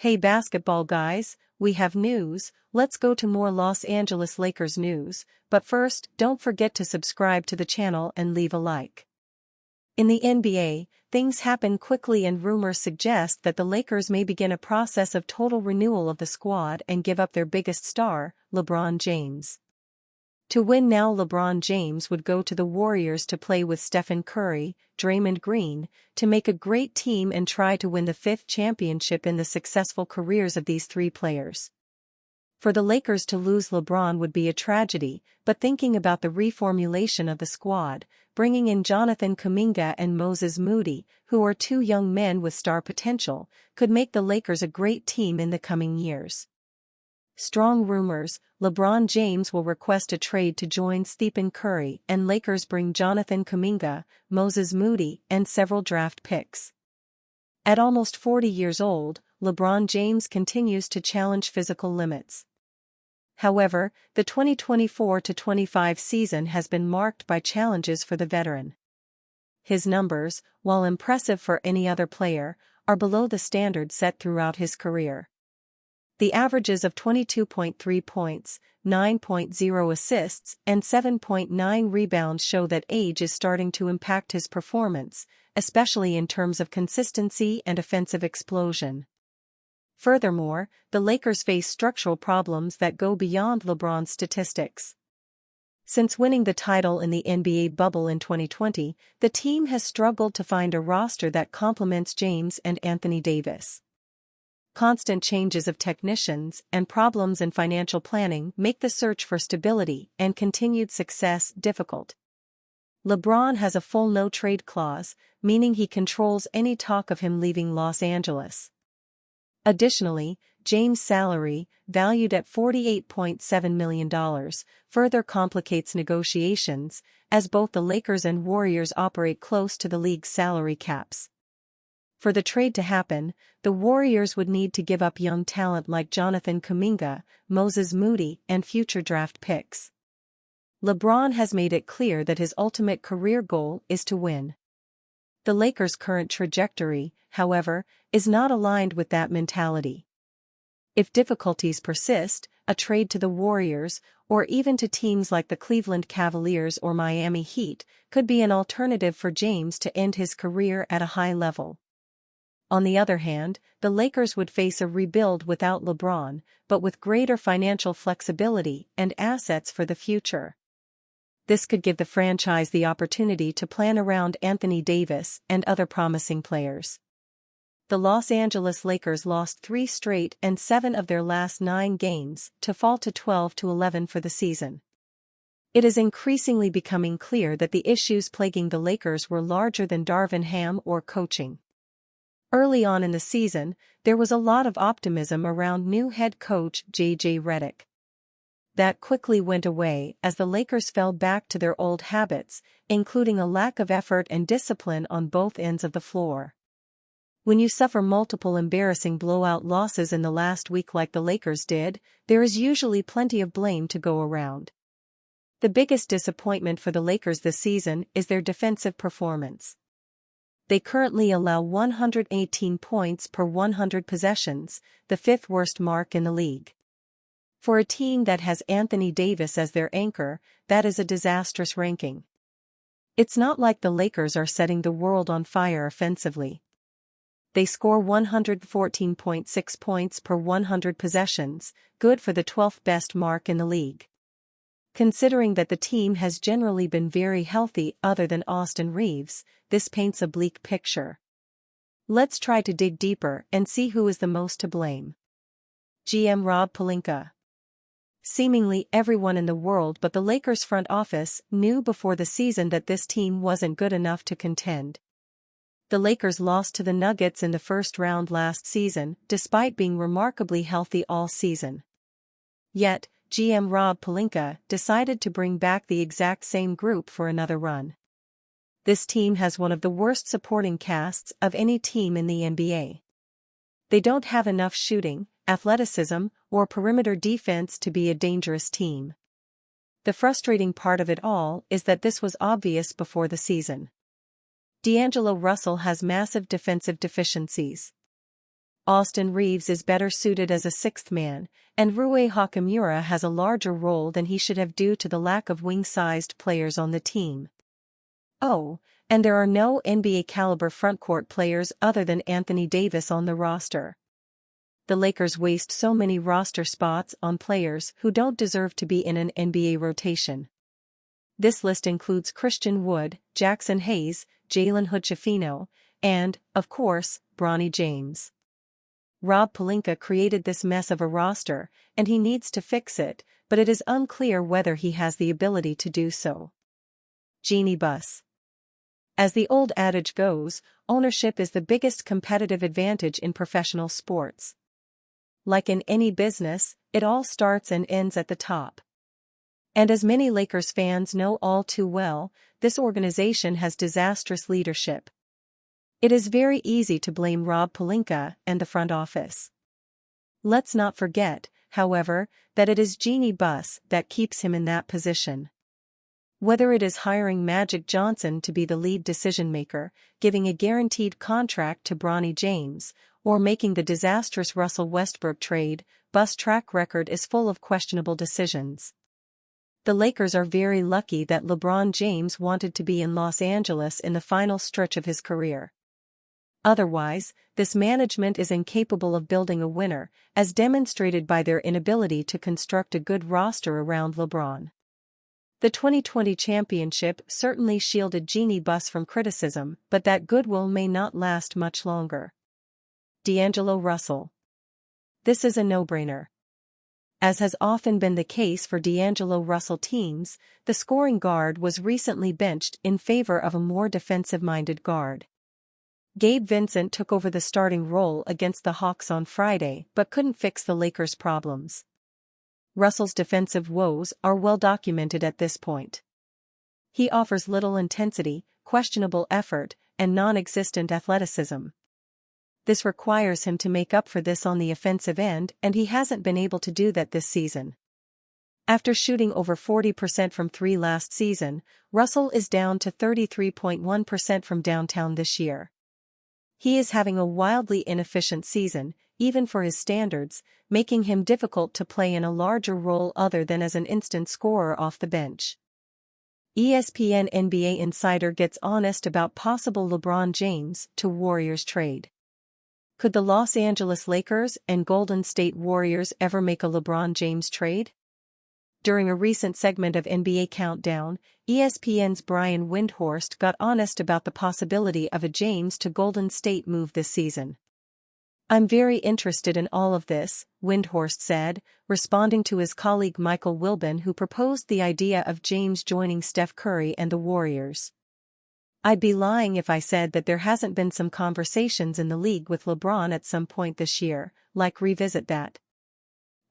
Hey basketball guys, we have news. Let's go to more Los Angeles Lakers news, but first, don't forget to subscribe to the channel and leave a like. In the NBA, things happen quickly and rumors suggest that the Lakers may begin a process of total renewal of the squad and give up their biggest star, LeBron James. To win now, LeBron James would go to the Warriors to play with Stephen Curry, Draymond Green, to make a great team and try to win the fifth championship in the successful careers of these three players. For the Lakers to lose LeBron would be a tragedy, but thinking about the reformulation of the squad, bringing in Jonathan Kuminga and Moses Moody, who are two young men with star potential, could make the Lakers a great team in the coming years. Strong rumors, LeBron James will request a trade to join Stephen Curry and Lakers bring Jonathan Kuminga, Moses Moody, and several draft picks. At almost 40 years old, LeBron James continues to challenge physical limits. However, the 2024-25 season has been marked by challenges for the veteran. His numbers, while impressive for any other player, are below the standard set throughout his career. The averages of 22.3 points, 9.0 assists, and 7.9 rebounds show that age is starting to impact his performance, especially in terms of consistency and offensive explosion. Furthermore, the Lakers face structural problems that go beyond LeBron's statistics. Since winning the title in the NBA bubble in 2020, the team has struggled to find a roster that complements James and Anthony Davis. Constant changes of technicians and problems in financial planning make the search for stability and continued success difficult. LeBron has a full no-trade clause, meaning he controls any talk of him leaving Los Angeles. Additionally, James' salary, valued at $48.7 million, further complicates negotiations, as both the Lakers and Warriors operate close to the league's salary caps. For the trade to happen, the Warriors would need to give up young talent like Jonathan Kuminga, Moses Moody, and future draft picks. LeBron has made it clear that his ultimate career goal is to win. The Lakers' current trajectory, however, is not aligned with that mentality. If difficulties persist, a trade to the Warriors, or even to teams like the Cleveland Cavaliers or Miami Heat, could be an alternative for James to end his career at a high level. On the other hand, the Lakers would face a rebuild without LeBron, but with greater financial flexibility and assets for the future. This could give the franchise the opportunity to plan around Anthony Davis and other promising players. The Los Angeles Lakers lost 3 straight and 7 of their last 9 games, to fall to 12-11 for the season. It is increasingly becoming clear that the issues plaguing the Lakers were larger than Darvin Ham or coaching. Early on in the season, there was a lot of optimism around new head coach J.J. Redick. That quickly went away as the Lakers fell back to their old habits, including a lack of effort and discipline on both ends of the floor. When you suffer multiple embarrassing blowout losses in the last week like the Lakers did, there is usually plenty of blame to go around. The biggest disappointment for the Lakers this season is their defensive performance. They currently allow 118 points per 100 possessions, the 5th worst mark in the league. For a team that has Anthony Davis as their anchor, that is a disastrous ranking. It's not like the Lakers are setting the world on fire offensively. They score 114.6 points per 100 possessions, good for the 12th best mark in the league. Considering that the team has generally been very healthy other than Austin Reeves, this paints a bleak picture. Let's try to dig deeper and see who is the most to blame. GM Rob Pelinka. Seemingly everyone in the world but the Lakers front office knew before the season that this team wasn't good enough to contend. The Lakers lost to the Nuggets in the first round last season, despite being remarkably healthy all season. Yet, GM Rob Pelinka decided to bring back the exact same group for another run. This team has one of the worst supporting casts of any team in the NBA. They don't have enough shooting, athleticism, or perimeter defense to be a dangerous team. The frustrating part of it all is that this was obvious before the season. D'Angelo Russell has massive defensive deficiencies. Austin Reeves is better suited as a sixth man, and Rui Hachimura has a larger role than he should have due to the lack of wing-sized players on the team. Oh, and there are no NBA-caliber frontcourt players other than Anthony Davis on the roster. The Lakers waste so many roster spots on players who don't deserve to be in an NBA rotation. This list includes Christian Wood, Jackson Hayes, Jalen Hood-Schifino, and, of course, Bronny James. Rob Pelinka created this mess of a roster, and he needs to fix it, but it is unclear whether he has the ability to do so. Jeanie Buss. As the old adage goes, ownership is the biggest competitive advantage in professional sports. Like in any business, it all starts and ends at the top. And as many Lakers fans know all too well, this organization has disastrous leadership. It is very easy to blame Rob Pelinka and the front office. Let's not forget, however, that it is Jeanie Buss that keeps him in that position. Whether it is hiring Magic Johnson to be the lead decision-maker, giving a guaranteed contract to Bronny James, or making the disastrous Russell Westbrook trade, Buss' track record is full of questionable decisions. The Lakers are very lucky that LeBron James wanted to be in Los Angeles in the final stretch of his career. Otherwise, this management is incapable of building a winner, as demonstrated by their inability to construct a good roster around LeBron. The 2020 championship certainly shielded Jeanie Buss from criticism, but that goodwill may not last much longer. D'Angelo Russell. This is a no-brainer. As has often been the case for D'Angelo Russell teams, the scoring guard was recently benched in favor of a more defensive-minded guard. Gabe Vincent took over the starting role against the Hawks on Friday but couldn't fix the Lakers' problems. Russell's defensive woes are well documented at this point. He offers little intensity, questionable effort, and non-existent athleticism. This requires him to make up for this on the offensive end, and he hasn't been able to do that this season. After shooting over 40% from three last season, Russell is down to 33.1% from downtown this year. He is having a wildly inefficient season, even for his standards, making him difficult to play in a larger role other than as an instant scorer off the bench. ESPN NBA insider gets honest about possible LeBron James to Warriors trade. Could the Los Angeles Lakers and Golden State Warriors ever make a LeBron James trade? During a recent segment of NBA Countdown, ESPN's Brian Windhorst got honest about the possibility of a James to Golden State move this season. "I'm very interested in all of this," Windhorst said, responding to his colleague Michael Wilbon, who proposed the idea of James joining Steph Curry and the Warriors. "I'd be lying if I said that there hasn't been some conversations in the league with LeBron at some point this year, like revisit that.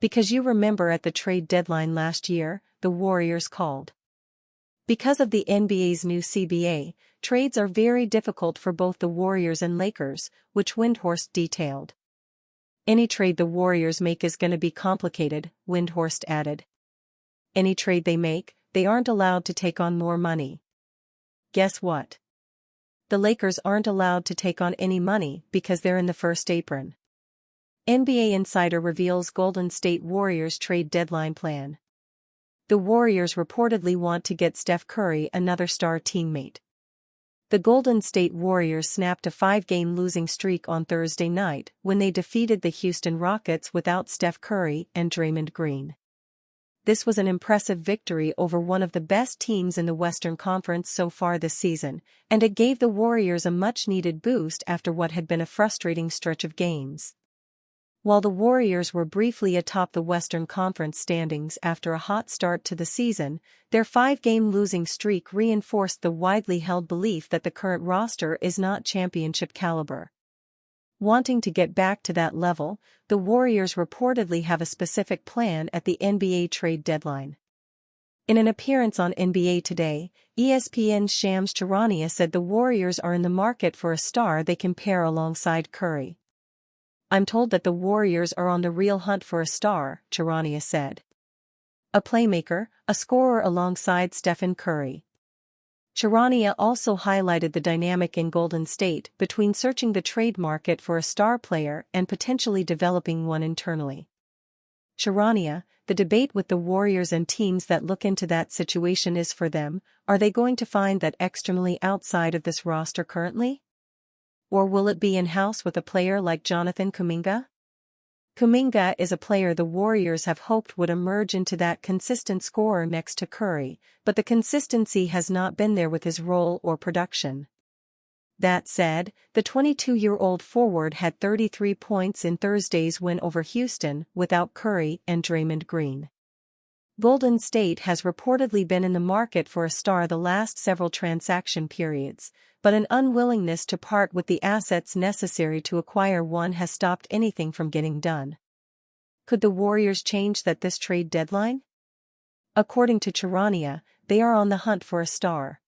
Because you remember at the trade deadline last year, the Warriors called. Because of the NBA's new CBA, trades are very difficult for both the Warriors and Lakers, which Windhorst detailed. Any trade the Warriors make is going to be complicated," Windhorst added. "Any trade they make, they aren't allowed to take on more money. Guess what? The Lakers aren't allowed to take on any money because they're in the first apron." NBA insider reveals Golden State Warriors trade deadline plan. The Warriors reportedly want to get Steph Curry another star teammate. The Golden State Warriors snapped a 5-game losing streak on Thursday night when they defeated the Houston Rockets without Steph Curry and Draymond Green. This was an impressive victory over one of the best teams in the Western Conference so far this season, and it gave the Warriors a much-needed boost after what had been a frustrating stretch of games. While the Warriors were briefly atop the Western Conference standings after a hot start to the season, their 5-game losing streak reinforced the widely held belief that the current roster is not championship caliber. Wanting to get back to that level, the Warriors reportedly have a specific plan at the NBA trade deadline. In an appearance on NBA Today, ESPN's Shams Charania said the Warriors are in the market for a star they can pair alongside Curry. "I'm told that the Warriors are on the real hunt for a star," Charania said. "A playmaker, a scorer alongside Stephen Curry. Charania also highlighted the dynamic in Golden State between searching the trade market for a star player and potentially developing one internally. Charania, the debate with the Warriors and teams that look into that situation is for them, are they going to find that externally outside of this roster currently? Or will it be in-house with a player like Jonathan Kuminga? Kuminga is a player the Warriors have hoped would emerge into that consistent scorer next to Curry, but the consistency has not been there with his role or production. That said, the 22-year-old forward had 33 points in Thursday's win over Houston without Curry and Draymond Green. Golden State has reportedly been in the market for a star the last several transaction periods, but an unwillingness to part with the assets necessary to acquire one has stopped anything from getting done. Could the Warriors change that this trade deadline? According to Charania, they are on the hunt for a star.